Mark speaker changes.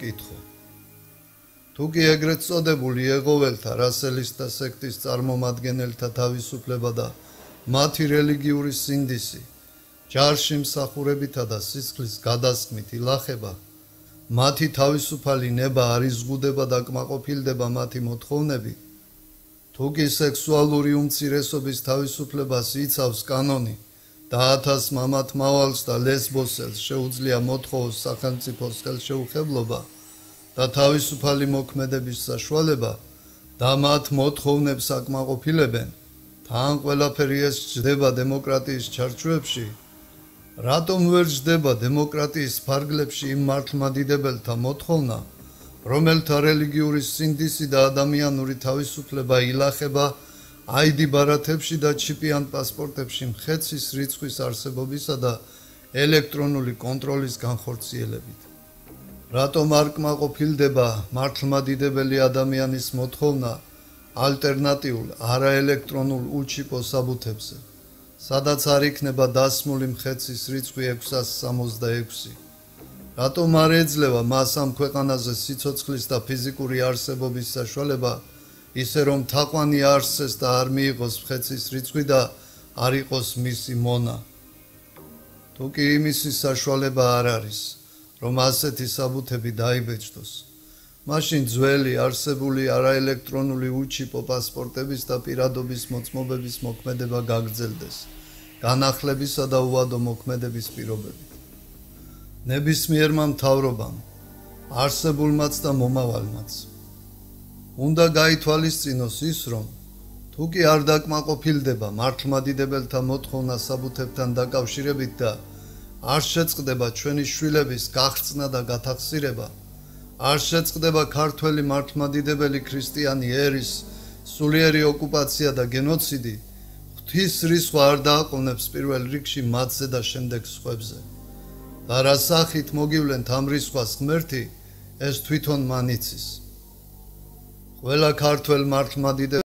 Speaker 1: კითხო. თუ კი ეგრეთ წოდებული ეღოველთა რასელისტთა სექტის წარმომადგენელთა თავისუფლება და მათი რელიგიური სინდისი, ჯარში მსახურებითა და სისხლის გადასხმით ილახება, მათი თავისუფალი ნება არ იზღუდება და კმაყოფილდება მათი მოთხოვნები, თუ კი სექსუალური უმცირესობის თავისუფლებას იცავს კანონი და 1000 მამათ მავალს და ლესბოსელს შეუძლია მოთხოვოს სახელმწიფოს ხელშეუხებლობა და თავისუფალი მოქმედების საშუალება და მათ მოთხოვნებს აკმაყოფილებენ, თან ყველაფერი ეს ჯდება დემოკრატიის ჩარჩოებში, რატომ ვერ ჯდება დემოკრატიის ფარგლებში იმ მართლმადიდებელთა მოთხოვნა, რომელთა რელიგიური სინდისი და ადამიანური თავისუფლება ილახება ID ბარათებში და ჩიპიან პასპორტებში მხეცის რიცხვის არსებობისა და ელექტრონული კონტროლის განხორციელებით. რატომ არ კმაყოფილდება მართლმადიდებელი ადამიანის მოთხოვნა ალტერნატიულ არაელექტრონულ უჩიპო საბუთებზე, სადაც არ იქნება დასმული მხეცის რიცხვი 666. რატომ არ ეძლევა მას ამ ქვეყანაზე სიცოცხლის და ფიზიკური არსებობის საშუალება, ისე რომ თაყვანი არსეს და არ მიიღოს მხეცის რიცხვი და არ იყოს მისი მონა. თუ კი იმისი საშუალება არ არის, რომ ასეთი საბუთები დაიბეჭდოს, მაშინ ძველი არსებული არაელექტრონული უჩიპო პასპორტების და პირადობის მოწმობების მოქმედება გაგრძელდეს განახლებისა და უვადო მოქმედების პირობებით. ნებისმიერმა მთავრობამ, არსებულმაც და მომავალმაც უნდა გაითვალისწინოს ის, რომ თუ კი არ დაკმაყოფილდება მართლმადიდებელთა მოთხოვნა საბუთებთან დაკავშირებით და არ შეწყდება ჩვენი შვილების გახსნა და გათახსირება, არ შეწყდება ქართველი მართლმადიდებელი ქრისტიანი ერის სულიერი ოკუპაცია და გენოციდი, ღვთის რისხვა არ დააყოვნებს პირველ რიგში მათზე და შემდეგ სხვებზე. და რა სახით მოგივლენთ ამ რისხვას ღმერთი, ეს თვითონ მან იცის. ყველა ქართველ მართლმადიდებელს